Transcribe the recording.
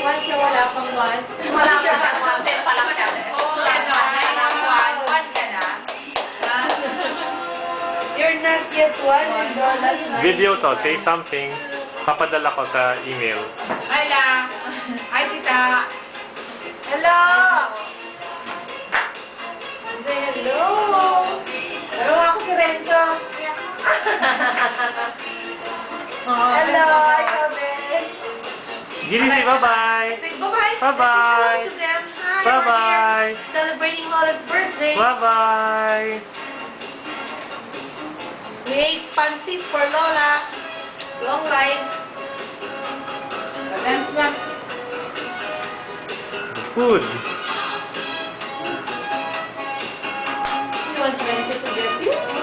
Once na wala pang one. Wala pa siyang one. Ten pa lang siya. Oo, Ten pa lang. One ka na. You're not yet one. You're last night. Video to, say something. Papadala ko sa email. Hi lang. Hi, tita. Hello! Say hello! Pero ako si Renzo. Hello! Ikaw din. Ginisi, bye-bye! Say bye-bye. Bye-bye. To them. Hi, Bye-bye. we're here celebrating Lola's birthday. Bye-bye! We ate pancit for Lola. Long life. Dance na. Food. You want Renzo to get you?